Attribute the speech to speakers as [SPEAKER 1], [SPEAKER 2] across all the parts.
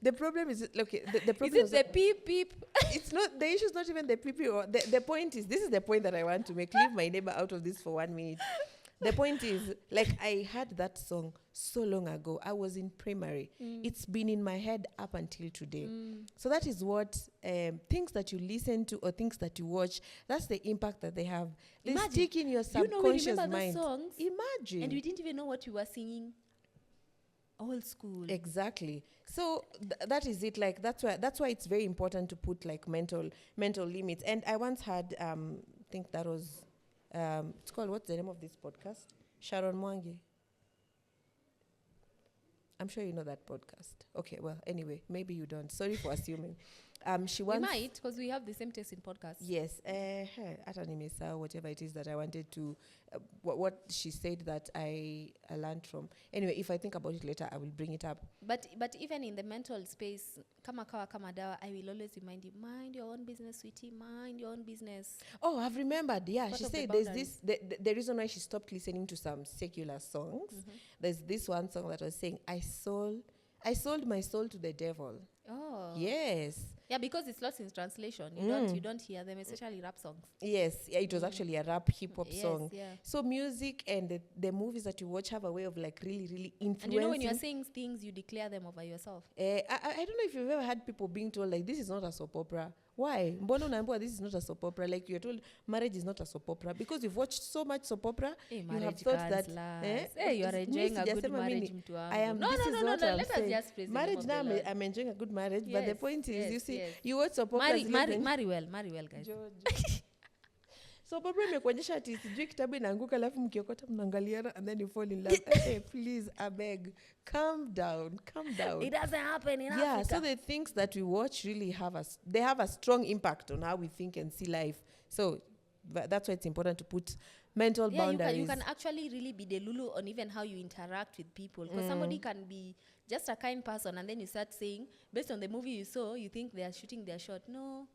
[SPEAKER 1] The problem is, okay, the
[SPEAKER 2] Is
[SPEAKER 1] problem
[SPEAKER 2] it the peep peep?
[SPEAKER 1] it's not, the issue is not even the PP or the point is, this is the point that I want to make. Leave my neighbor out of this for 1 minute. The point is, like, I heard that song so long ago. I was in primary. It's been in my head up until today. So that is what things that you listen to or things that you watch, that's the impact that they have. They stick in your subconscious
[SPEAKER 2] we remember
[SPEAKER 1] mind.
[SPEAKER 2] those songs,
[SPEAKER 1] Imagine.
[SPEAKER 2] and we didn't even know what we were singing. Old school.
[SPEAKER 1] Exactly. So that is it. Like, that's why it's very important to put like mental limits. And I once had I think that was it's called, what's the name of this podcast? Sharon Mwangi. I'm sure you know that podcast. Okay, well, anyway, maybe you don't. Sorry for assuming. She
[SPEAKER 2] We
[SPEAKER 1] once,
[SPEAKER 2] might, because we have the same taste in podcasts.
[SPEAKER 1] yes, Atanimesa, whatever it is that I wanted to, what she said that I learned from. Anyway, if I think about it later, I will bring it up.
[SPEAKER 2] But even in the mental space, kama kawa kama dawa, I will always remind you, mind your own business, sweetie, mind your own business.
[SPEAKER 1] Oh, I've remembered. Yeah,
[SPEAKER 2] Part
[SPEAKER 1] she
[SPEAKER 2] of the
[SPEAKER 1] said there's
[SPEAKER 2] boundaries.
[SPEAKER 1] this, the reason why she stopped listening to some secular songs, there's this one song that was saying, I sold my soul to the devil.
[SPEAKER 2] Oh.
[SPEAKER 1] Yes.
[SPEAKER 2] Yeah, because it's lost in translation. You don't hear them, especially rap songs.
[SPEAKER 1] Yes, yeah, it was actually a rap hip-hop
[SPEAKER 2] Yes,
[SPEAKER 1] song.
[SPEAKER 2] yeah.
[SPEAKER 1] So music and the movies that you watch have a way of like really, really influencing.
[SPEAKER 2] And you know, when you're saying things, you declare them over yourself.
[SPEAKER 1] I don't know if you've ever had people being told like, this is not a soap opera. Why? Mbono unaambiwa this is not a soap opera. Like, you're told marriage is not a soap opera because you've watched so much soap opera.
[SPEAKER 2] Hey,
[SPEAKER 1] You have
[SPEAKER 2] marriage
[SPEAKER 1] thought
[SPEAKER 2] can't
[SPEAKER 1] that
[SPEAKER 2] last. Hey, you are enjoying a good
[SPEAKER 1] Sijasema
[SPEAKER 2] marriage,
[SPEAKER 1] mimi,
[SPEAKER 2] mtu wangu.
[SPEAKER 1] I am.
[SPEAKER 2] No,
[SPEAKER 1] This
[SPEAKER 2] no,
[SPEAKER 1] is
[SPEAKER 2] no, no,
[SPEAKER 1] what
[SPEAKER 2] no.
[SPEAKER 1] I'm
[SPEAKER 2] Let us
[SPEAKER 1] saying.
[SPEAKER 2] just praise the
[SPEAKER 1] Marriage
[SPEAKER 2] name of
[SPEAKER 1] now,
[SPEAKER 2] the Lord.
[SPEAKER 1] I'm enjoying a good marriage, but the
[SPEAKER 2] Yes,
[SPEAKER 1] point is, you
[SPEAKER 2] yes,
[SPEAKER 1] see,
[SPEAKER 2] yes.
[SPEAKER 1] you watch soap operas.
[SPEAKER 2] Marry well, guys.
[SPEAKER 1] So opera imekuonyesha ati sijui kitabu inaanguka alafu mkiokota mnaangaliana and then you fall in love. Hey, please, I beg, calm down.
[SPEAKER 2] It doesn't happen in
[SPEAKER 1] Yeah,
[SPEAKER 2] Africa.
[SPEAKER 1] so the things that we watch really have a strong impact on how we think and see life. So that's why it's important to put mental boundaries.
[SPEAKER 2] You can actually really be the lulu on even how you interact with people. Because somebody can be just a kind person, and then you start saying, based on the movie you saw, you think they are shooting their shot. No,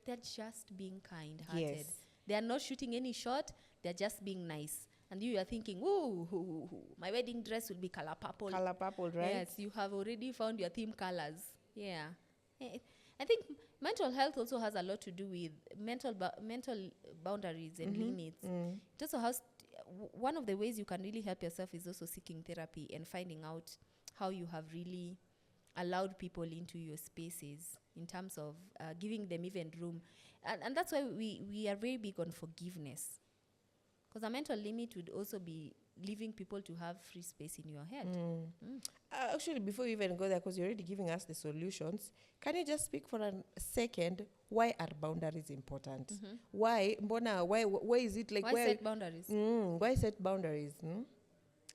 [SPEAKER 2] they're just being kind-hearted.
[SPEAKER 1] Yes.
[SPEAKER 2] They are not shooting any shot. They're just being nice. And you are thinking, ooh, my wedding dress will be color purple.
[SPEAKER 1] Color purple, right?
[SPEAKER 2] Yes, you have already found your theme colors. Yeah. I think mental health also has a lot to do with mental boundaries and limits. It also has, one of the ways you can really help yourself is also seeking therapy and finding out how you have really allowed people into your spaces in terms of giving them even room. And that's why we are very big on forgiveness. Because a mental limit would also be leaving people to have free space in your head.
[SPEAKER 1] Actually, before you even go there, because you're already giving us the solutions, can you just speak for a second? Why are boundaries important? Why is it like...
[SPEAKER 2] Why set boundaries?
[SPEAKER 1] Why set boundaries?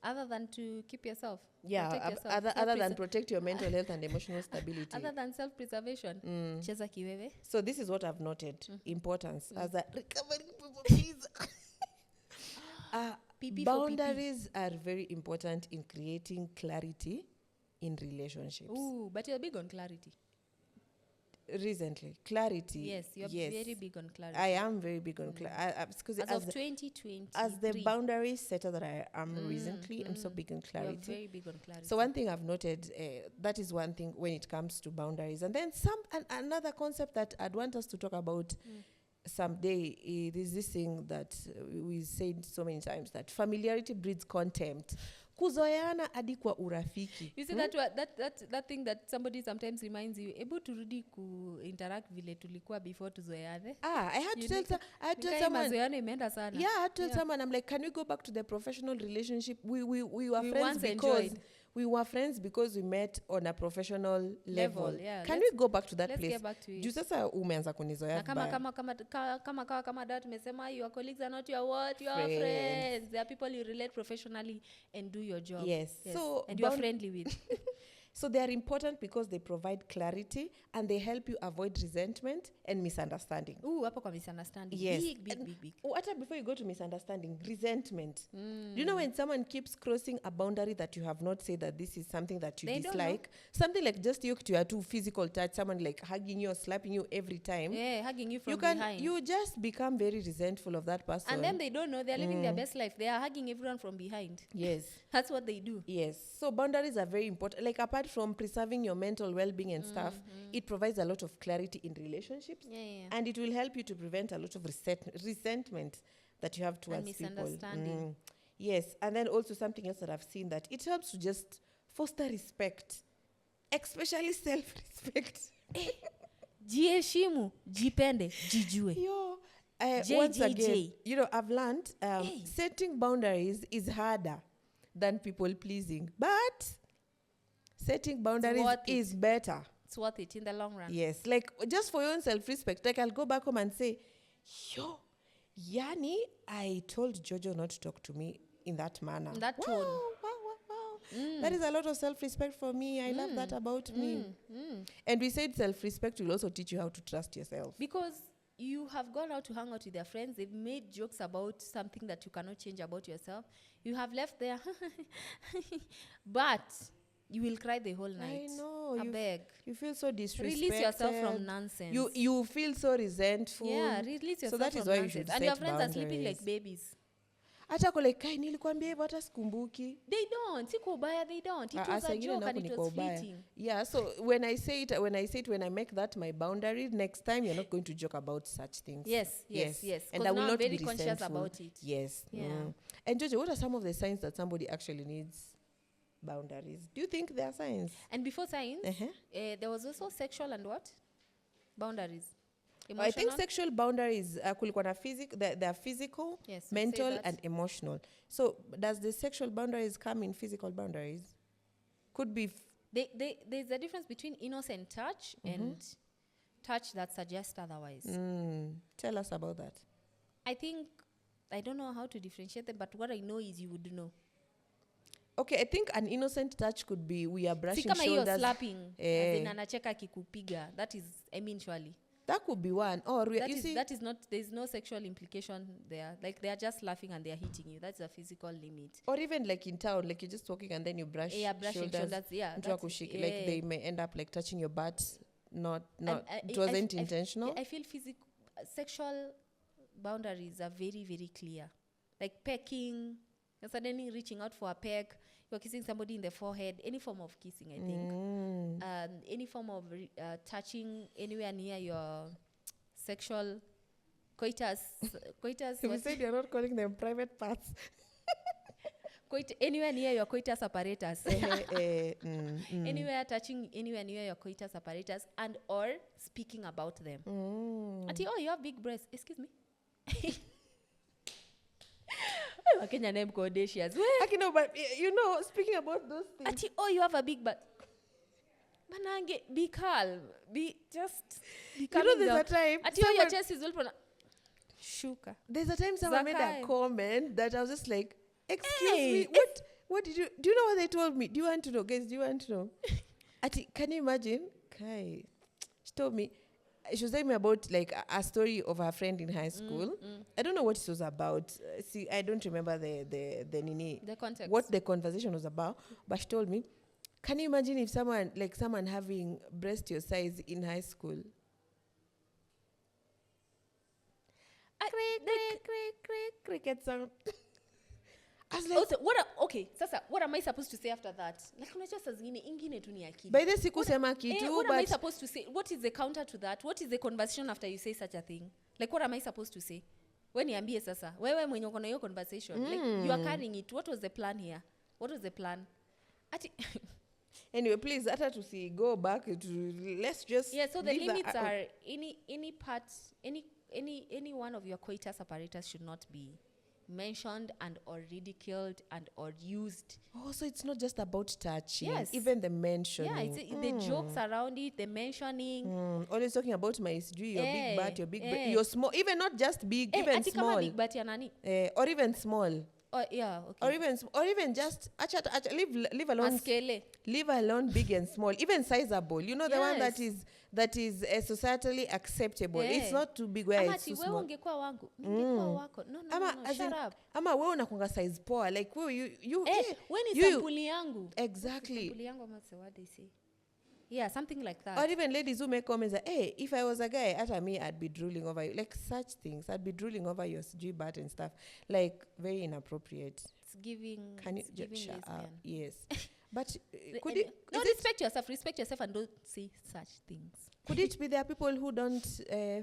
[SPEAKER 2] Other than to keep yourself.
[SPEAKER 1] Yeah,
[SPEAKER 2] protect yourself,
[SPEAKER 1] other than protect your mental health and emotional stability.
[SPEAKER 2] Other than self-preservation. Cheza kiwewe.
[SPEAKER 1] So this is what I've noted. Importance. As a recovering please. Boundaries are very important in creating clarity in relationships.
[SPEAKER 2] Ooh, but you're big on clarity.
[SPEAKER 1] Recently, clarity.
[SPEAKER 2] Yes, you're very big on clarity.
[SPEAKER 1] I am very big on clarity.
[SPEAKER 2] As of 2020.
[SPEAKER 1] As the boundary setter that I am recently, I'm so big on clarity.
[SPEAKER 2] You're very big on clarity.
[SPEAKER 1] So one thing I've noted, that is one thing when it comes to boundaries. And then another concept that I'd want us to talk about someday, is this thing that we said so many times, that familiarity breeds contempt. Kuzoeana hadi kwa urafiki.
[SPEAKER 2] You see that thing that somebody sometimes reminds you, able to really interact vile tulikuwa before tuzoeane.
[SPEAKER 1] I had to tell someone. Yeah, I had to tell someone, I'm like, can we go back to the professional relationship? We were friends because we were friends because we met on a professional level.
[SPEAKER 2] Yeah.
[SPEAKER 1] Can we go back to that
[SPEAKER 2] let's
[SPEAKER 1] place?
[SPEAKER 2] Get back to it.
[SPEAKER 1] Juu sasa umeanza kunizoea.
[SPEAKER 2] Kama dad tumesema, your colleagues are not your what? Your friends. They are people you relate professionally and do your job.
[SPEAKER 1] Yes. So
[SPEAKER 2] and you're friendly with.
[SPEAKER 1] So they are important because they provide clarity and they help you avoid resentment and misunderstanding.
[SPEAKER 2] Hapo kwa misunderstanding.
[SPEAKER 1] Yes.
[SPEAKER 2] Big.
[SPEAKER 1] Hata before you go to misunderstanding, resentment. Do you know when someone keeps crossing a boundary that you have not said that this is something that you dislike? Something like just you to your two physical touch, someone like hugging you or slapping you every time.
[SPEAKER 2] Yeah, hugging you from behind.
[SPEAKER 1] You just become very resentful of that person.
[SPEAKER 2] And then they don't know they're living their best life. They are hugging everyone from behind.
[SPEAKER 1] Yes.
[SPEAKER 2] That's what they do.
[SPEAKER 1] Yes. So boundaries are very important. Like apart apart from preserving your mental well-being and stuff, it provides a lot of clarity in relationships. And it will help you to prevent a lot of resentment that you have towards
[SPEAKER 2] and
[SPEAKER 1] people.
[SPEAKER 2] misunderstanding.
[SPEAKER 1] Yes, and then also something else that I've seen, that it helps to just foster respect, especially self-respect.
[SPEAKER 2] Jiheshimu, jipende, jijue.
[SPEAKER 1] Yo, once again, you know, I've learned setting boundaries is harder than people pleasing, but setting boundaries is better.
[SPEAKER 2] It's worth it in the long run.
[SPEAKER 1] Yes, like just for your own self-respect. Like I'll go back home and say, yo, Yani, I told Jojo not to talk to me in that manner.
[SPEAKER 2] That tone.
[SPEAKER 1] Wow. That is a lot of self-respect for me. I love that about me. And we said self-respect will also teach you how to trust yourself.
[SPEAKER 2] Because you have gone out to hang out with their friends. They've made jokes about something that you cannot change about yourself. You have left there. But you will cry the whole night.
[SPEAKER 1] I know.
[SPEAKER 2] I beg.
[SPEAKER 1] You feel so disrespected.
[SPEAKER 2] Release yourself from nonsense.
[SPEAKER 1] You feel so resentful.
[SPEAKER 2] Yeah, release yourself
[SPEAKER 1] so that
[SPEAKER 2] from
[SPEAKER 1] is why
[SPEAKER 2] nonsense.
[SPEAKER 1] You should
[SPEAKER 2] and
[SPEAKER 1] set
[SPEAKER 2] your friends
[SPEAKER 1] boundaries.
[SPEAKER 2] are sleeping like babies.
[SPEAKER 1] Hata kule kai nilikwambia hivyo hata sikumbuki.
[SPEAKER 2] They don't. Siko ubaya, they don't. It was a joke and it was fleeting.
[SPEAKER 1] Yeah, so when I say it, when I make that my boundary, next time you're not going to joke about such things.
[SPEAKER 2] Yes.
[SPEAKER 1] And I will
[SPEAKER 2] now
[SPEAKER 1] not
[SPEAKER 2] I'm very
[SPEAKER 1] be
[SPEAKER 2] conscious
[SPEAKER 1] resentful.
[SPEAKER 2] about it.
[SPEAKER 1] Yes.
[SPEAKER 2] Yeah.
[SPEAKER 1] And Jojo, what are some of the signs that somebody actually needs boundaries? Do you think there are signs?
[SPEAKER 2] And before signs, there was also sexual and what? Boundaries. Emotional?
[SPEAKER 1] I think sexual boundaries kulikuwa na they are physical, mental, and emotional. So does the sexual boundaries come in physical boundaries? Could be.
[SPEAKER 2] There's a difference between innocent touch and touch that suggests otherwise.
[SPEAKER 1] Tell us about that.
[SPEAKER 2] I think, I don't know how to differentiate them, but what I know is you would know.
[SPEAKER 1] Okay, I think an innocent touch could be we are brushing
[SPEAKER 2] shoulders.
[SPEAKER 1] You're
[SPEAKER 2] slapping. As in anacheka kikupiga. That is, surely.
[SPEAKER 1] That could be one. Or
[SPEAKER 2] that is not, there's no sexual implication there. Like they are just laughing and they are hitting you. That's a physical limit.
[SPEAKER 1] Or even like in town, like you're just walking and then you brush
[SPEAKER 2] brushing shoulders.
[SPEAKER 1] Like they may end up like touching your butt. It wasn't intentional.
[SPEAKER 2] I feel sexual boundaries are very, very clear. Like pecking, you're suddenly reaching out for a peck, you're kissing somebody in the forehead, any form of kissing, I think. Any form of touching anywhere near your sexual coitus.
[SPEAKER 1] You said you're not calling them private parts.
[SPEAKER 2] Anywhere near your coitus apparatus. Anywhere touching anywhere near your coitus apparatus, and or speaking about them. You have big breasts. Excuse me. Kenya name audacious.
[SPEAKER 1] But speaking about those things.
[SPEAKER 2] You have a big butt. Manange, be calm. Be calm.
[SPEAKER 1] There's a time.
[SPEAKER 2] Your chest is open. Shuka.
[SPEAKER 1] There's a time someone made a comment that I was just like, excuse me, what did you, do you know what they told me? Do you want to know? Guys, do you want to know? Can you imagine? Kai, she told me, she was telling me about like a story of her friend in high school. I don't know what it was about. I don't remember the
[SPEAKER 2] context.
[SPEAKER 1] What the conversation was about. But she told me, can you imagine if someone having breast your size in high school? Cricket sound.
[SPEAKER 2] I was like, what am I supposed to say after that? Like, unajua saa zingine ingine tu ni akili.
[SPEAKER 1] By the sikusema kitu,
[SPEAKER 2] what am I supposed to say? What is the counter to that? What is the conversation after you say such a thing? Like, what am I supposed to say? When niambie sasa, wewe mwenye uko na hiyo conversation, like you are carrying it. What was the plan here? What was the plan?
[SPEAKER 1] Anyway, please, to go back to, let's just.
[SPEAKER 2] Yeah, so the limits are any part, any one of your coitus apparatus should not be mentioned and or ridiculed and or used.
[SPEAKER 1] So it's not just about touching.
[SPEAKER 2] Yes.
[SPEAKER 1] Even the mentioning.
[SPEAKER 2] Yeah, the jokes around it, the mentioning.
[SPEAKER 1] Always talking about my SG, your big butt, your big butt, your small, even not just big, even small.
[SPEAKER 2] Big butt ya nani?
[SPEAKER 1] Or even small.
[SPEAKER 2] Yeah, okay.
[SPEAKER 1] Or even just leave alone.
[SPEAKER 2] Maskele.
[SPEAKER 1] Leave alone big and small, even sizable. You know, the one that is societally acceptable. It's not too big where it's too small.
[SPEAKER 2] Ungekuwa wangu. Ungekuwa wako. No, shut up.
[SPEAKER 1] Ama wewe unakunga size poa. Like you
[SPEAKER 2] when is sampuli yangu?
[SPEAKER 1] Exactly.
[SPEAKER 2] Sampuli yangu ama what they say. Yeah, something like that.
[SPEAKER 1] Or even ladies who make comments that, hey, if I was a guy, at me, I'd be drooling over you. Like such things. I'd be drooling over your G butt and stuff. Like very inappropriate.
[SPEAKER 2] It's giving.
[SPEAKER 1] Can you just shut up? Yes. But could
[SPEAKER 2] And-
[SPEAKER 1] it,
[SPEAKER 2] no,
[SPEAKER 1] is it,
[SPEAKER 2] respect yourself and don't say such things.
[SPEAKER 1] could it be there are people who don't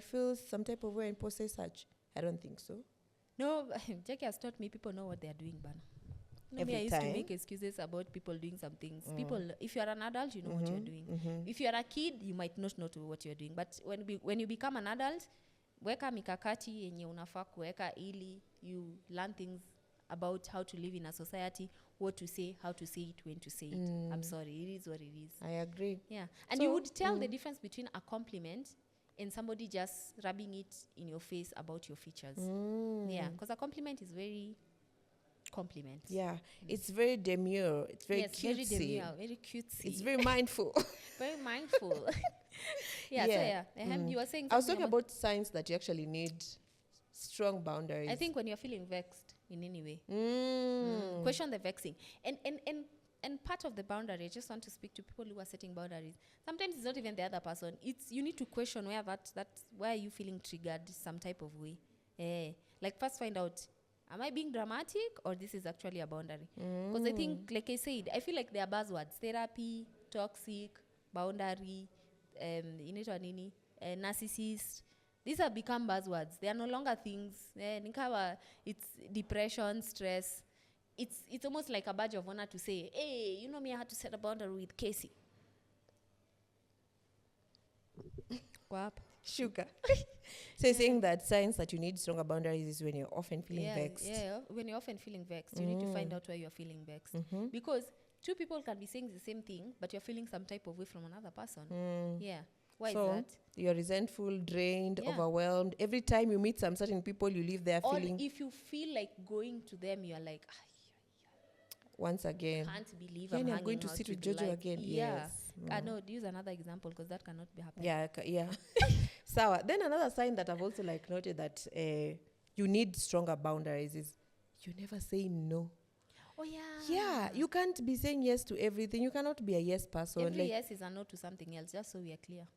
[SPEAKER 1] feel some type of way and possess such? I don't think so.
[SPEAKER 2] No, Jackie has taught me people know what they are doing, Bana. Me,
[SPEAKER 1] Every
[SPEAKER 2] I used to
[SPEAKER 1] time.
[SPEAKER 2] make excuses about people doing some things. People, if you are an adult, you know what you're doing. If you are a kid, you might not know what you're doing. But when you become an adult, weka mikakati yenye unafaa kuweka ili you learn things about how to live in a society, what to say, how to say it, when to say it. I'm sorry, it is what it is.
[SPEAKER 1] I agree.
[SPEAKER 2] Yeah. And
[SPEAKER 1] So,
[SPEAKER 2] you would tell the difference between a compliment and somebody just rubbing it in your face about your features. Yeah, because a compliment is very compliment.
[SPEAKER 1] Yeah, it's very demure. It's very
[SPEAKER 2] yes,
[SPEAKER 1] cutesy.
[SPEAKER 2] very demure, very cutesy.
[SPEAKER 1] It's very mindful.
[SPEAKER 2] very mindful. yeah,
[SPEAKER 1] Yeah.
[SPEAKER 2] so you were saying
[SPEAKER 1] I was
[SPEAKER 2] something
[SPEAKER 1] talking about signs that you actually need strong boundaries.
[SPEAKER 2] I think when you're feeling vexed in any way,
[SPEAKER 1] Mm.
[SPEAKER 2] question the vexing. And part of the boundary, I just want to speak to people who are setting boundaries. Sometimes it's not even the other person. It's you need to question where where are you feeling triggered some type of way. Like first find out, am I being dramatic or this is actually a boundary? Because I think, like I said, I feel like there are buzzwords: therapy, toxic, boundary, inaitwa nini, narcissist. These have become buzzwords. They are no longer things. It's depression, stress. It's almost like a badge of honor to say, hey, you know me, I had to set a boundary with Casey. Guap.
[SPEAKER 1] Sugar. So you're saying that signs that you need stronger boundaries is when you're often feeling vexed.
[SPEAKER 2] Yeah, when you're often feeling vexed, you need to find out why you're feeling vexed. Because two people can be saying the same thing, but you're feeling some type of way from another person. Yeah. Why
[SPEAKER 1] So
[SPEAKER 2] is that?
[SPEAKER 1] you're resentful, drained,
[SPEAKER 2] Yeah.
[SPEAKER 1] overwhelmed. Every time you meet some certain people, you leave there
[SPEAKER 2] Or
[SPEAKER 1] feeling,
[SPEAKER 2] if you feel like going to them, you're like,
[SPEAKER 1] once
[SPEAKER 2] I
[SPEAKER 1] again,
[SPEAKER 2] can't believe
[SPEAKER 1] yeah,
[SPEAKER 2] I'm
[SPEAKER 1] I'm
[SPEAKER 2] hanging
[SPEAKER 1] going to
[SPEAKER 2] out
[SPEAKER 1] sit with
[SPEAKER 2] you,
[SPEAKER 1] Jojo
[SPEAKER 2] like,
[SPEAKER 1] again.
[SPEAKER 2] Yeah.
[SPEAKER 1] Yes.
[SPEAKER 2] No, use another example because that cannot be happening.
[SPEAKER 1] Yeah. Sour. Then another sign that I've also like noted that you need stronger boundaries is you never say no.
[SPEAKER 2] Oh, yeah.
[SPEAKER 1] Yeah, you can't be saying yes to everything. You cannot be a yes person.
[SPEAKER 2] Every
[SPEAKER 1] like
[SPEAKER 2] yes is a no to something else, just so we are clear.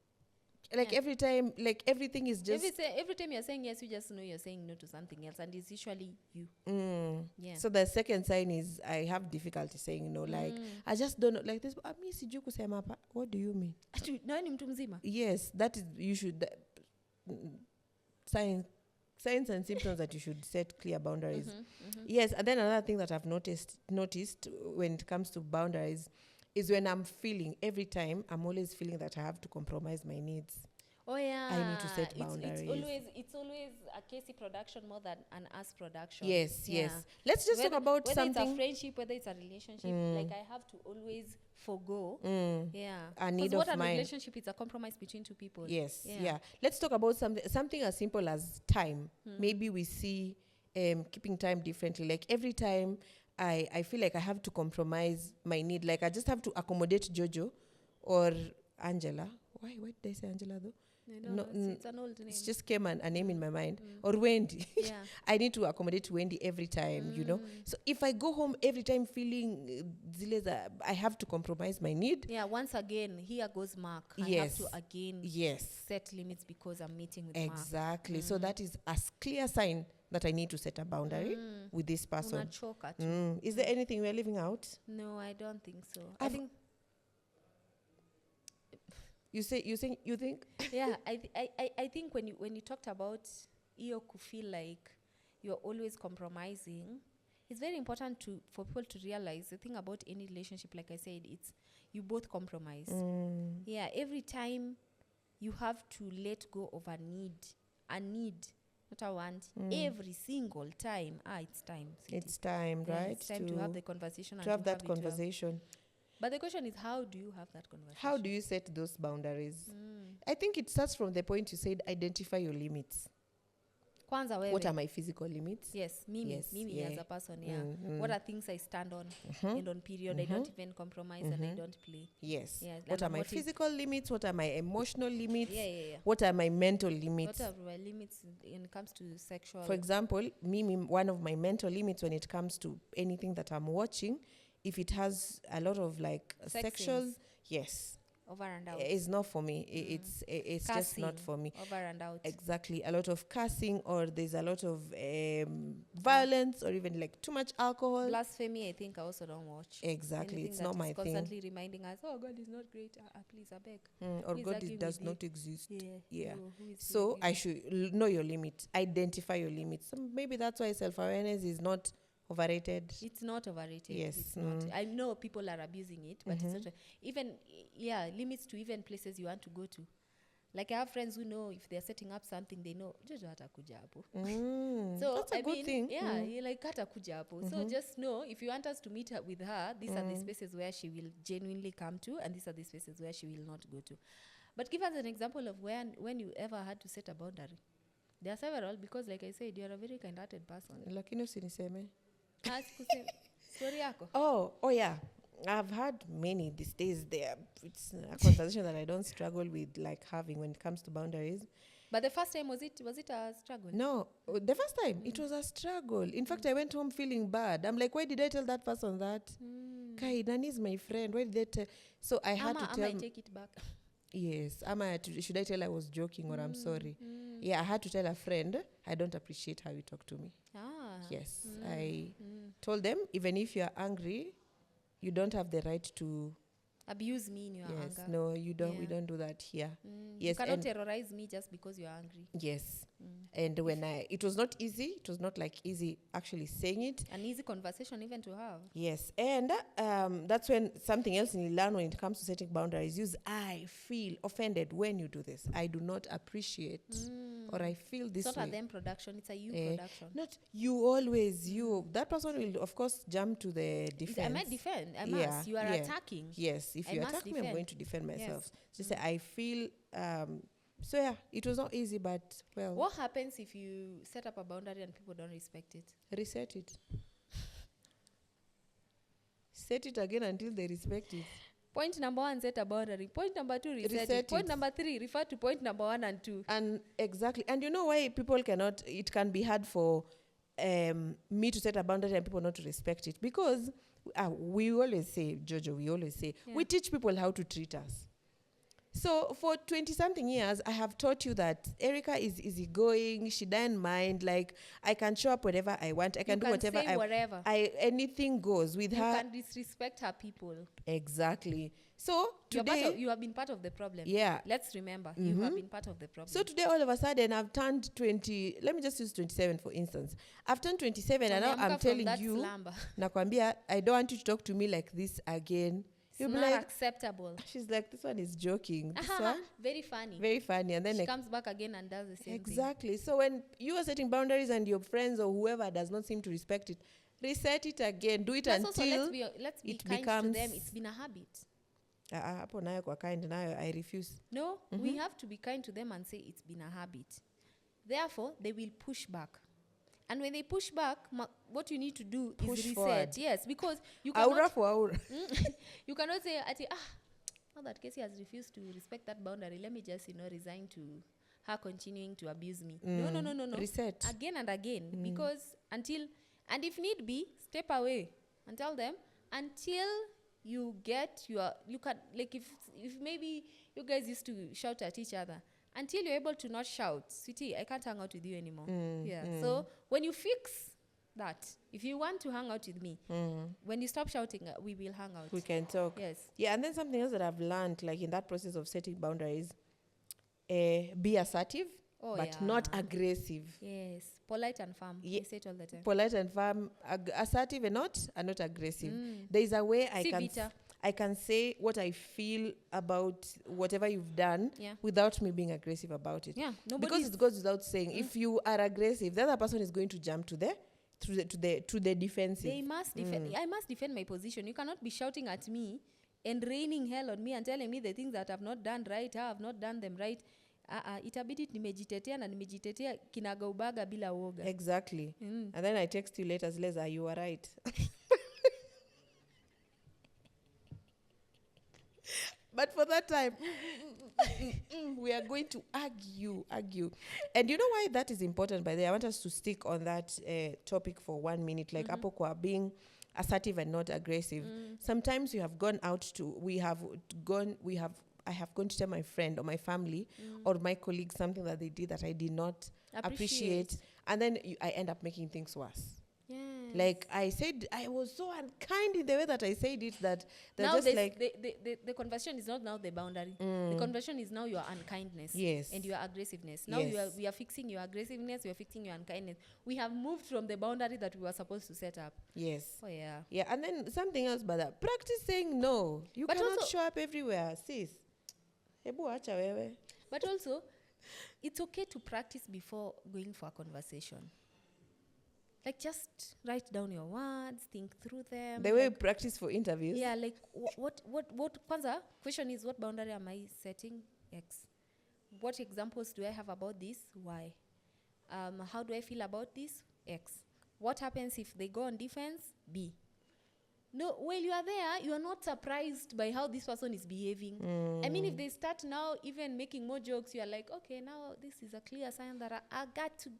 [SPEAKER 1] yeah. Every time, like everything is just.
[SPEAKER 2] Every time you're saying yes, you just know you're saying no to something else, and it's usually you. Yeah.
[SPEAKER 1] So the second sign is I have difficulty saying no. Like I just don't know. Like this. What do you mean?
[SPEAKER 2] Nani mtu mzima?
[SPEAKER 1] Yes, that is you should. Signs and symptoms that you should set clear boundaries. Yes, and then another thing that I've noticed when it comes to boundaries is when I'm feeling, every time I'm always feeling that I have to compromise my needs.
[SPEAKER 2] Oh yeah.
[SPEAKER 1] I need to set boundaries.
[SPEAKER 2] It's always a Casey production more than an us production.
[SPEAKER 1] Yes.
[SPEAKER 2] Yeah.
[SPEAKER 1] Let's just talk about
[SPEAKER 2] whether
[SPEAKER 1] something.
[SPEAKER 2] it's a friendship, whether it's a relationship. Like I have to always forgo. Yeah.
[SPEAKER 1] A need
[SPEAKER 2] 'Cause what
[SPEAKER 1] of
[SPEAKER 2] a
[SPEAKER 1] mine.
[SPEAKER 2] relationship is a compromise between two people.
[SPEAKER 1] Yes,
[SPEAKER 2] Yeah.
[SPEAKER 1] yeah. Let's talk about something as simple as time. Maybe we see keeping time differently. Like every time I feel like I have to compromise my need. Like I just have to accommodate Jojo or Angela. Why did I say Angela though?
[SPEAKER 2] No, it's an old name.
[SPEAKER 1] It just came a name in my mind. Or Wendy.
[SPEAKER 2] Yeah.
[SPEAKER 1] I need to accommodate Wendy every time, you know. So if I go home every time feeling I have to compromise my need.
[SPEAKER 2] Yeah, once again, here goes Mark. I
[SPEAKER 1] Yes.
[SPEAKER 2] have to again set limits because I'm meeting with Mark.
[SPEAKER 1] Exactly. So that is a clear sign that I need to set a boundary with this person.
[SPEAKER 2] Unachoka tu.
[SPEAKER 1] Is there anything we're leaving out?
[SPEAKER 2] No, I don't think so. I think
[SPEAKER 1] You think?
[SPEAKER 2] yeah, I think when you talked about iyo feel like you're always compromising, it's very important for people to realize the thing about any relationship, like I said, it's you both compromise. Yeah, every time you have to let go of a need, not a want. Every single time, it's time. Sweetie.
[SPEAKER 1] It's time,
[SPEAKER 2] Yeah,
[SPEAKER 1] right?
[SPEAKER 2] it's time to have the conversation.
[SPEAKER 1] To have that
[SPEAKER 2] it well.
[SPEAKER 1] conversation.
[SPEAKER 2] But the question is, how do you have that conversation?
[SPEAKER 1] How do you set those boundaries? I think it starts from the point you said, identify your limits.
[SPEAKER 2] Kwanza wewe.
[SPEAKER 1] What are my physical limits?
[SPEAKER 2] Yes, mimi as a person, yeah. What are things I stand on and on period? I don't even compromise and I don't play.
[SPEAKER 1] Yes.
[SPEAKER 2] Yeah,
[SPEAKER 1] What are my physical limits? What are my emotional limits?
[SPEAKER 2] Yeah.
[SPEAKER 1] What are my mental limits?
[SPEAKER 2] What are my limits when it comes to sexual?
[SPEAKER 1] For example, one of my mental limits when it comes to anything that I'm watching, if it has a lot of like
[SPEAKER 2] Sex
[SPEAKER 1] sexual,
[SPEAKER 2] scenes.
[SPEAKER 1] yes.
[SPEAKER 2] over and out.
[SPEAKER 1] is not for me. It's just not
[SPEAKER 2] Cussing,
[SPEAKER 1] for me.
[SPEAKER 2] over and out.
[SPEAKER 1] Exactly. A lot of cussing, or there's a lot of violence, or even like too much alcohol.
[SPEAKER 2] Blasphemy, I think I also don't watch.
[SPEAKER 1] Exactly.
[SPEAKER 2] Anything
[SPEAKER 1] It's
[SPEAKER 2] that
[SPEAKER 1] not
[SPEAKER 2] is
[SPEAKER 1] my thing.
[SPEAKER 2] constantly reminding us, oh, God is not great. Please, I beg.
[SPEAKER 1] Or
[SPEAKER 2] Who is
[SPEAKER 1] God
[SPEAKER 2] arguing
[SPEAKER 1] does
[SPEAKER 2] with
[SPEAKER 1] not
[SPEAKER 2] you?
[SPEAKER 1] exist.
[SPEAKER 2] Yeah. Who is
[SPEAKER 1] So
[SPEAKER 2] arguing?
[SPEAKER 1] I should know your limit, identify your limits. So maybe that's why self-awareness is not overrated.
[SPEAKER 2] It's not overrated.
[SPEAKER 1] Yes.
[SPEAKER 2] It's not. I know people are abusing it, but it's not. Even, limits to even places you want to go to. Like I have friends who know if they're setting up something, they know Jojo hatakuja hapo. So
[SPEAKER 1] That's a good thing.
[SPEAKER 2] you're like hatakuja hapo. So just know if you want us to meet her with her, these are the spaces where she will genuinely come to, and these are the spaces where she will not go to. But give us an example of when you ever had to set a boundary. There are several, because like I said, you're a very kind-hearted person.
[SPEAKER 1] Lakini usiniseme.
[SPEAKER 2] Story yako.
[SPEAKER 1] Oh yeah. I've had many these days. It's a conversation that I don't struggle with, like having when it comes to boundaries.
[SPEAKER 2] But the first time, was it a struggle?
[SPEAKER 1] No, the first time it was a struggle. In fact, I went home feeling bad. I'm like, why did I tell that person that? Kai, Nani is my friend. Why did they tell? So I had to tell.
[SPEAKER 2] I take it back.
[SPEAKER 1] Yes, should I tell I was joking or I'm sorry? Yeah, I had to tell a friend, I don't appreciate how you talk to me. Yes, I told them, even if you're angry, you don't have the right to
[SPEAKER 2] abuse me in your anger.
[SPEAKER 1] No, you don't. We don't do that here.
[SPEAKER 2] You
[SPEAKER 1] Yes,
[SPEAKER 2] cannot terrorize me just because you're angry.
[SPEAKER 1] Yes. And when it was not easy. It was not like easy actually saying it.
[SPEAKER 2] An easy conversation even to have.
[SPEAKER 1] Yes. And that's when something else you learn when it comes to setting boundaries. Use I feel offended when you do this. I do not appreciate or I feel this
[SPEAKER 2] it's
[SPEAKER 1] way.
[SPEAKER 2] It's not a them production. It's a you production.
[SPEAKER 1] Not you always. You. That person will, of course, jump to the defense.
[SPEAKER 2] I might defend. I must. You are attacking.
[SPEAKER 1] Yes. If you attack me, I'm going to defend myself. Just say, I feel... so yeah, it was not easy, but well.
[SPEAKER 2] What happens if you set up a boundary and people don't respect it?
[SPEAKER 1] Reset it. Set it again until they respect it.
[SPEAKER 2] Point number 1, set a boundary. Point number 2, reset it. Point number 3, refer to point number 1 and 2.
[SPEAKER 1] And exactly. And you know why people cannot, it can be hard for me to set a boundary and people not to respect it? Because we always say, Jojo, we teach people how to treat us. So for 20-something years, I have taught you that Erica is easygoing. She doesn't mind. Like, I can show up whenever I want. I can do whatever
[SPEAKER 2] say whatever.
[SPEAKER 1] Anything goes with her.
[SPEAKER 2] You can disrespect her people.
[SPEAKER 1] Exactly. So today...
[SPEAKER 2] You have been part of the problem.
[SPEAKER 1] Yeah.
[SPEAKER 2] Let's remember, you have been part of the problem.
[SPEAKER 1] So today, all of a sudden, I've turned 20... Let me just use 27, for instance. I've turned 27, and now I'm telling you... Nakwambia, I don't want you to talk to me like this again.
[SPEAKER 2] It's not acceptable.
[SPEAKER 1] She's like, this one is joking. This one,
[SPEAKER 2] very funny.
[SPEAKER 1] Very funny. And then
[SPEAKER 2] she comes back again and does the same thing.
[SPEAKER 1] Exactly. So when you are setting boundaries and your friends or whoever does not seem to respect it, reset it again. Do it until
[SPEAKER 2] let's be
[SPEAKER 1] it
[SPEAKER 2] kind
[SPEAKER 1] becomes...
[SPEAKER 2] to them. It's been a habit.
[SPEAKER 1] Hapo nayo kwa kind nayo I refuse.
[SPEAKER 2] No, we have to be kind to them and say it's been a habit. Therefore, they will push back. And when they push back, what you need to do is reset.
[SPEAKER 1] Forward.
[SPEAKER 2] Yes, because you cannot...
[SPEAKER 1] Aura for aura.
[SPEAKER 2] You cannot say, now that Casey has refused to respect that boundary, let me just, resign to her continuing to abuse me. No.
[SPEAKER 1] Reset.
[SPEAKER 2] Again and again. Because and if need be, step away and tell them until you get you can, like if maybe you guys used to shout at each other, until you're able to not shout, sweetie, I can't hang out with you anymore. So when you fix that, if you want to hang out with me, when you stop shouting, we will hang out.
[SPEAKER 1] We can talk.
[SPEAKER 2] Yes.
[SPEAKER 1] Yeah, and then something else that I've learned, like in that process of setting boundaries, be assertive, but not aggressive.
[SPEAKER 2] Yes. Polite and firm. I say it all the time.
[SPEAKER 1] Polite and firm, assertive and not aggressive. There is a way I can say what I feel about whatever you've done without me being aggressive about it.
[SPEAKER 2] Yeah,
[SPEAKER 1] because it goes without saying, if you are aggressive, the other person is going to jump to the defensive.
[SPEAKER 2] They must defend. I must defend my position. You cannot be shouting at me and raining hell on me and telling me the things that I've not done right, how I've not done them right. Itabidi nimejitetea na nimejitetea kinagaubaga bila woga.
[SPEAKER 1] Exactly. And then I text you later, Leza, you are right. But for that time, we are going to argue. And you know why that is important, by the way? I want us to stick on that topic for 1 minute, like hapo kwa being assertive and not aggressive. Sometimes we have have gone to tell my friend or my family or my colleague something that they did that I did not appreciate. And then I end up making things worse.
[SPEAKER 2] Yes.
[SPEAKER 1] Like I said, I was so unkind in the way that I said it that they're
[SPEAKER 2] now
[SPEAKER 1] just like...
[SPEAKER 2] the conversion is not now the boundary. The conversion is now your unkindness.
[SPEAKER 1] Yes.
[SPEAKER 2] And your aggressiveness. Now
[SPEAKER 1] Yes.
[SPEAKER 2] we are fixing your aggressiveness, we are fixing your unkindness. We have moved from the boundary that we were supposed to set up.
[SPEAKER 1] Yes.
[SPEAKER 2] Oh yeah.
[SPEAKER 1] Yeah, and then something else about that. Practice saying no. You
[SPEAKER 2] But
[SPEAKER 1] cannot
[SPEAKER 2] also-
[SPEAKER 1] show up everywhere, sis. Hebu acha wewe.
[SPEAKER 2] But also, it's okay to practice before going for a conversation. Like, just write down your words, think through them.
[SPEAKER 1] The way we practice for interviews.
[SPEAKER 2] Yeah, like, what, kwanza, question is, what boundary am I setting? X. What examples do I have about this? Y. How do I feel about this? X. What happens if they go on defense? B. No, while you are there, you are not surprised by how this person is behaving. I mean, if they start now even making more jokes, you are like, okay, now this is a clear sign that I got to...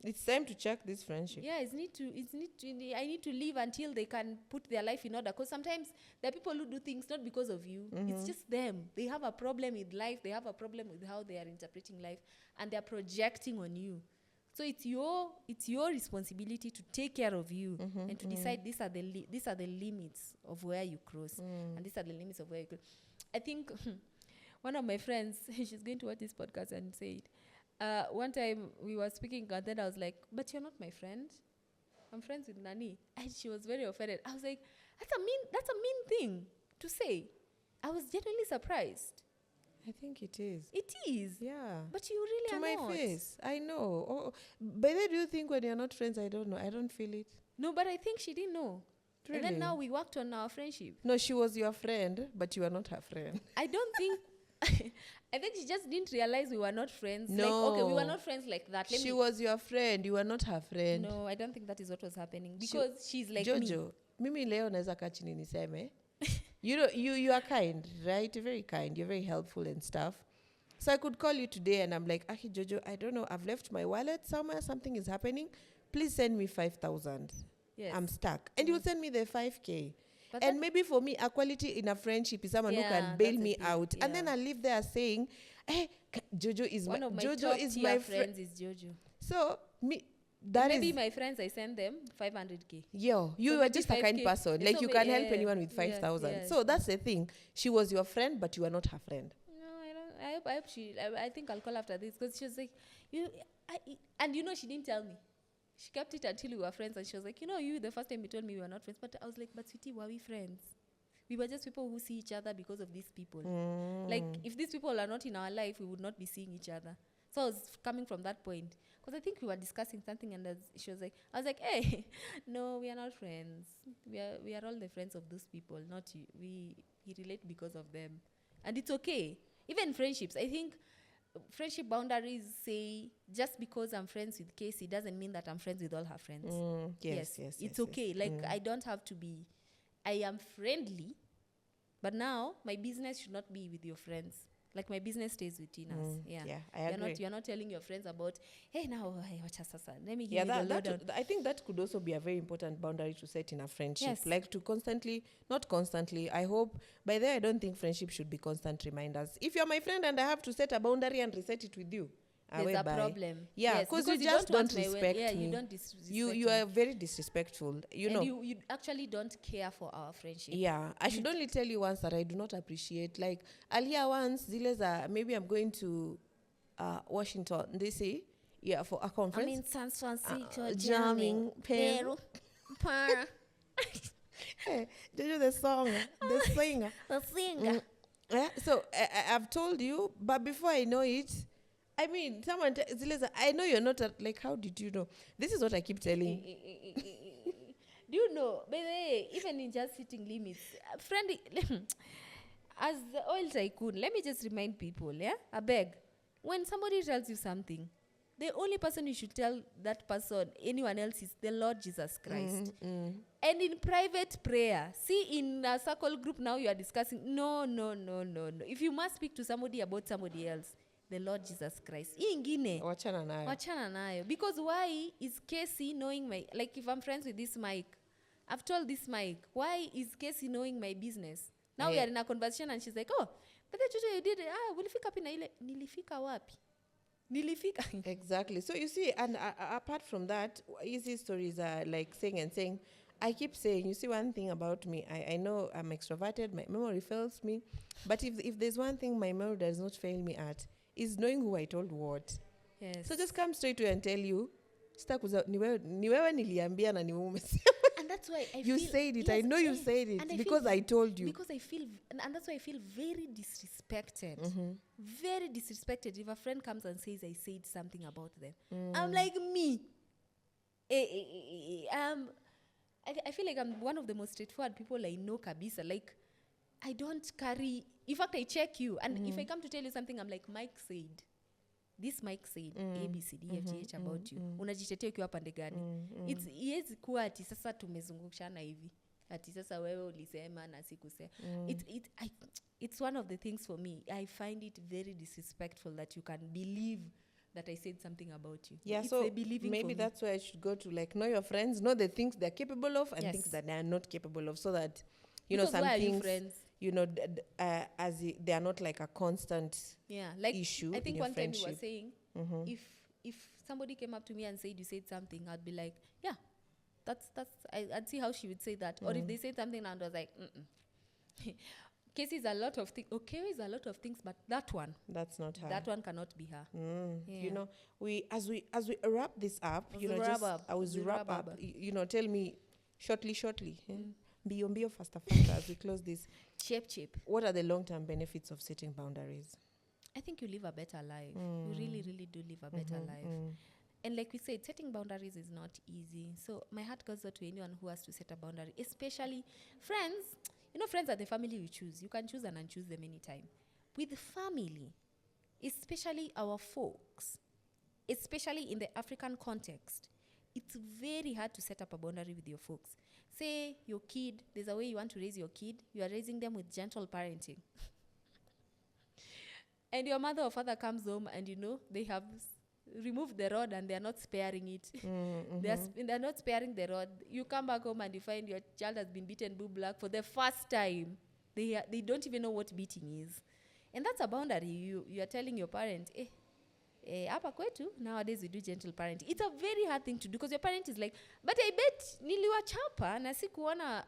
[SPEAKER 1] It's time to check this friendship.
[SPEAKER 2] Yeah, I need to leave until they can put their life in order. Because sometimes there are people who do things not because of you. It's just them. They have a problem with life. They have a problem with how they are interpreting life. And they're projecting on you. So it's your responsibility to take care of you and to decide these are the limits of where you cross. And these are the limits of where you cross. I think one of my friends, she's going to watch this podcast and say it. One time we were speaking and then I was like, but you're not my friend. I'm friends with Nani. And she was very offended. I was like, that's a mean thing to say. I was genuinely surprised.
[SPEAKER 1] I think it is.
[SPEAKER 2] It is.
[SPEAKER 1] Yeah.
[SPEAKER 2] But you really
[SPEAKER 1] to
[SPEAKER 2] are
[SPEAKER 1] my
[SPEAKER 2] not.
[SPEAKER 1] face. I know. Oh, but then do you think when you're not friends, I don't know. I don't feel it.
[SPEAKER 2] No, but I think she didn't know.
[SPEAKER 1] Really?
[SPEAKER 2] And then now we worked on our friendship.
[SPEAKER 1] No, she was your friend, but you are not her friend.
[SPEAKER 2] I don't think... I think she just didn't realize we were not friends.
[SPEAKER 1] No.
[SPEAKER 2] Like, okay, we were not friends like that.
[SPEAKER 1] She was your friend. You were not her friend.
[SPEAKER 2] No, I don't think that is what was happening. Because she's like
[SPEAKER 1] Jojo, mimi leo naweza kaa chini niseme. You know, you are kind, right? You're very kind. You're very helpful and stuff. So I could call you today and I'm like, Aki Jojo, I don't know. I've left my wallet somewhere. Something is happening. Please send me 5,000.
[SPEAKER 2] Yes.
[SPEAKER 1] I'm stuck. And you will send me the 5K.
[SPEAKER 2] But
[SPEAKER 1] And maybe for me, equality in a friendship is someone who can bail
[SPEAKER 2] that's the
[SPEAKER 1] me
[SPEAKER 2] thing,
[SPEAKER 1] out. And then I live there saying, hey, Jojo is
[SPEAKER 2] one of my
[SPEAKER 1] Jojo
[SPEAKER 2] top
[SPEAKER 1] is
[SPEAKER 2] tier
[SPEAKER 1] my
[SPEAKER 2] friends is Jojo.
[SPEAKER 1] So that
[SPEAKER 2] Maybe
[SPEAKER 1] is
[SPEAKER 2] my friends, I send them 500K.
[SPEAKER 1] you
[SPEAKER 2] So
[SPEAKER 1] were
[SPEAKER 2] maybe
[SPEAKER 1] just a kind
[SPEAKER 2] 5K.
[SPEAKER 1] person.
[SPEAKER 2] Yeah,
[SPEAKER 1] Like
[SPEAKER 2] so
[SPEAKER 1] you
[SPEAKER 2] may-
[SPEAKER 1] can help
[SPEAKER 2] yeah,
[SPEAKER 1] anyone with 5,000.
[SPEAKER 2] yeah,
[SPEAKER 1] So that's the thing. She was your friend, but you are not her friend.
[SPEAKER 2] No, I don't. I hope I think I'll call after this because she was like, and she didn't tell me. She kept it until we were friends, and she was like, the first time you told me we were not friends, but I was like, but sweetie, were we friends? We were just people who see each other because of these people. Like, if these people are not in our life, we would not be seeing each other. So I was coming from that point. Because I think we were discussing something, and she was like, I was like, hey, no, we are not friends. We are all the friends of those people, not you. We relate because of them. And it's okay. Even friendships, I think friendship boundaries say, just because I'm friends with Casey doesn't mean that I'm friends with all her friends.
[SPEAKER 1] Yes.
[SPEAKER 2] It's okay. Like, I don't have to be... I am friendly, but now my business should not be with your friends. Like, my business stays within us.
[SPEAKER 1] I agree.
[SPEAKER 2] You're not telling your friends about, hey, now, wacha sasa. Let me give
[SPEAKER 1] Yeah,
[SPEAKER 2] you the lowdown.
[SPEAKER 1] I think that could also be a very important boundary to set in a friendship.
[SPEAKER 2] Yes.
[SPEAKER 1] Like to not constantly. I hope by there, I don't think friendship should be constant reminders. If you're my friend and I have to set a boundary and reset it with you,
[SPEAKER 2] There's a problem.
[SPEAKER 1] Yeah,
[SPEAKER 2] Yes,
[SPEAKER 1] because you
[SPEAKER 2] you
[SPEAKER 1] just
[SPEAKER 2] want
[SPEAKER 1] don't
[SPEAKER 2] my
[SPEAKER 1] respect
[SPEAKER 2] yeah,
[SPEAKER 1] me.
[SPEAKER 2] you don't disrespect
[SPEAKER 1] You
[SPEAKER 2] me.
[SPEAKER 1] are very disrespectful.
[SPEAKER 2] You actually don't care for our friendship.
[SPEAKER 1] Yeah, I should only tell you once that I do not appreciate. Like, I'll hear once, maybe I'm going to Washington, DC, for a conference.
[SPEAKER 2] I'm in San Francisco,
[SPEAKER 1] jamming,
[SPEAKER 2] Peru, para,
[SPEAKER 1] Hey, did you the song, the singer?
[SPEAKER 2] the singer.
[SPEAKER 1] Yeah, so I've told you, but before I know it, I mean, someone, Zileza, I know you're not, like, how did you know? This is what I keep telling.
[SPEAKER 2] Do you know, by the way, even in just hitting limits, friend, as the oil tycoon, let me just remind people, I beg, when somebody tells you something, the only person you should tell that person, anyone else, is the Lord Jesus Christ. And in private prayer, see, in a circle group now you are discussing, no. If you must speak to somebody about somebody else, the Lord Jesus Christ. Ingine.
[SPEAKER 1] Wachana nayo.
[SPEAKER 2] Because why is Casey knowing if I'm friends with this Mike, I've told this Mike, why is Casey knowing my business? Now we are in a conversation and she's like, oh, but the you did, ulifika pi na ile, nilifika wapi? Nilifika.
[SPEAKER 1] Exactly. So you see, and apart from that, easy stories are like saying, I keep saying, you see, one thing about me, I know I'm extroverted, my memory fails me, but if there's one thing my memory does not fail me at, is knowing who I told what.
[SPEAKER 2] Yes.
[SPEAKER 1] So just come straight to you and tell you, ni wewe niliambia na ni wewe umesema.
[SPEAKER 2] And that's why I
[SPEAKER 1] you
[SPEAKER 2] feel,
[SPEAKER 1] said it.
[SPEAKER 2] yes,
[SPEAKER 1] I know you said it
[SPEAKER 2] and
[SPEAKER 1] because I told you.
[SPEAKER 2] Because I feel, and that's why I feel very disrespected. Very disrespected if a friend comes and says I said something about them. I'm like, me. I feel like I'm one of the most straightforward people I know, kabisa. Like, I don't carry... In fact, I check you. And if I come to tell you something, I'm like, Mike said. This Mike said A, B, C, D, F, G, H about you. Unajitetea ukiwa pande gani. It's kuwa ati sasa tumezungushana hivi. Ati sasa wewe ulisema na sikusema. It's one of the things for me. I find it very disrespectful that you can believe that I said something about you.
[SPEAKER 1] Yeah,
[SPEAKER 2] it's
[SPEAKER 1] so
[SPEAKER 2] maybe
[SPEAKER 1] that's why I should go to like know your friends, know the things they're capable of and things that they are not capable of, so that
[SPEAKER 2] because
[SPEAKER 1] know some
[SPEAKER 2] why
[SPEAKER 1] things.
[SPEAKER 2] Are you friends?
[SPEAKER 1] You know, they are not like a constant
[SPEAKER 2] like
[SPEAKER 1] issue.
[SPEAKER 2] I think
[SPEAKER 1] in your
[SPEAKER 2] one
[SPEAKER 1] friendship.
[SPEAKER 2] time you were saying, if somebody came up to me and said you said something, I'd be like, yeah, I'd see how she would say that. Or if they said something and I was like, Casey is a lot of things. Okay, is a lot of things, but that's not her. That one cannot be her. Yeah.
[SPEAKER 1] You know, as we wrap this up, wrap up. You know, tell me shortly. Bio faster as we close this.
[SPEAKER 2] Chip.
[SPEAKER 1] What are the long-term benefits of setting boundaries?
[SPEAKER 2] I think you live a better life. You really, really do live a better life. And like we said, setting boundaries is not easy. So my heart goes out to anyone who has to set a boundary, especially friends. You know, friends are the family you choose. You can choose and unchoose them anytime. With family, especially our folks, especially in the African context, it's very hard to set up a boundary with your folks. Say your kid, there's a way you want to raise your kid. You are raising them with gentle parenting. And your mother or father comes home and, you know, they have removed the rod and they're not sparing it. They're not sparing the rod. You come back home and you find your child has been beaten blue black for the first time. They don't even know what beating is. And that's a boundary. You are telling your parents, hapa kwetu, nowadays we do gentle parenting. It's a very hard thing to do because your parent is like, but I bet niliwachapa na sikuona.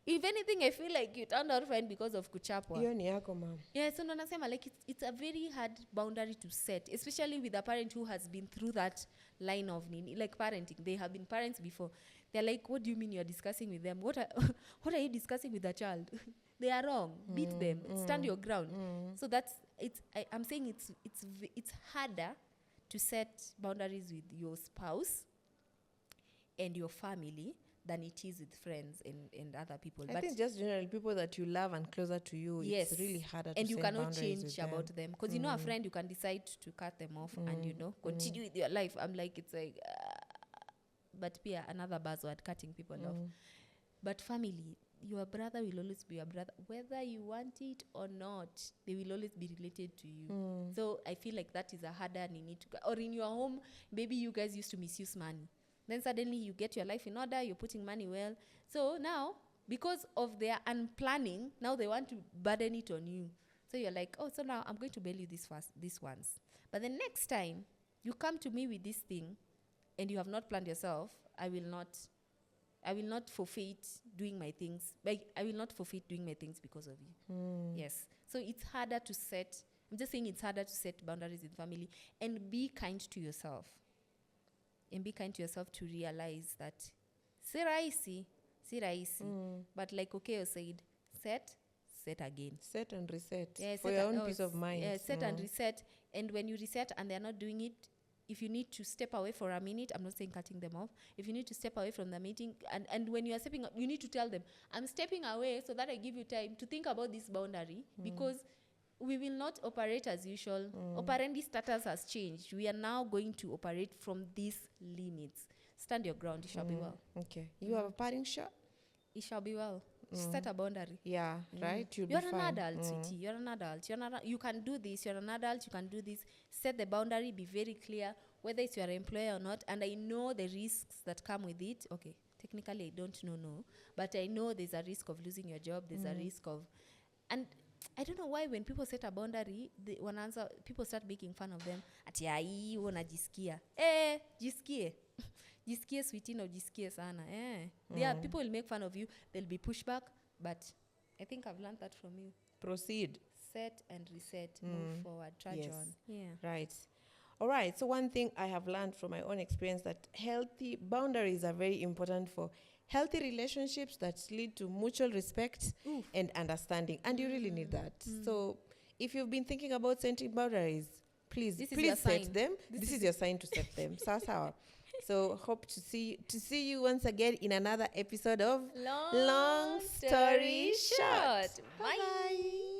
[SPEAKER 2] If anything, I feel like you turned out fine because of kuchapwa.
[SPEAKER 1] Hiyo ni yako, mom.
[SPEAKER 2] Yeah, so nasema like it's a very hard boundary to set, especially with a parent who has been through that line of like parenting. They have been parents before. They're like, what do you mean you're discussing with them? What are you discussing with a child? They are wrong. Beat them. Stand your ground. So I'm saying it's harder to set boundaries with your spouse and your family than it is with friends and other people.
[SPEAKER 1] I think just generally people that you love and closer to you, it's really harder to set boundaries with them.
[SPEAKER 2] And you cannot change about them. Because you know a friend, you can decide to cut them off and, you know, continue with your life. I'm like, it's like... but pia another buzzword, cutting people off. But family, your brother will always be your brother. Whether you want it or not, they will always be related to you. So I feel like that is a harder need to... Or in your home, maybe you guys used to misuse money. Then suddenly you get your life in order, you're putting money well. So now, because of their unplanning, now they want to burden it on you. So you're like, oh, so now I'm going to bail you this once. But the next time you come to me with this thing and you have not planned yourself, I will not forfeit doing my things. I will not forfeit doing my things because of you. Yes. So it's harder to set, I'm just saying it's harder to set boundaries in family and be kind to yourself. And be kind to yourself to realize that si rahisi. But like Okeo said, set again.
[SPEAKER 1] Set and reset.
[SPEAKER 2] Yeah,
[SPEAKER 1] for your own peace of mind.
[SPEAKER 2] Yeah, set and reset. And when you reset and they're not doing it, if you need to step away for a minute, I'm not saying cutting them off. If you need to step away from the meeting, and when you are stepping up, you need to tell them, I'm stepping away so that I give you time to think about this boundary because we will not operate as usual. Operandi status has changed. We are now going to operate from these limits. Stand your ground. It shall be well.
[SPEAKER 1] Okay. You have a parting shot?
[SPEAKER 2] It shall be well. Set a boundary.
[SPEAKER 1] Yeah, right?
[SPEAKER 2] You're an adult, sweetie. You're an adult. You can do this. You're an adult. You can do this. Set the boundary. Be very clear whether it's your employer or not. And I know the risks that come with it. Okay, technically I don't know, but I know there's a risk of losing your job. There's a risk of And I don't know why when people set a boundary, people start making fun of them. Ati ai unajisikia. Jisikie. Jisikie sweetie no jisikie sana. There people will make fun of you. There'll be pushback, but I think I've learned that from you.
[SPEAKER 1] Proceed.
[SPEAKER 2] Set and reset. Move forward. Trudge on. Yeah.
[SPEAKER 1] Right. All right. So one thing I have learned from my own experience that healthy boundaries are very important for healthy relationships that lead to mutual respect and understanding. And you really need that. So if you've been thinking about setting boundaries, please set them. This is your sign to set them. Sawa. So hope to see you once again in another episode of
[SPEAKER 2] Long Story Short.
[SPEAKER 1] Bye.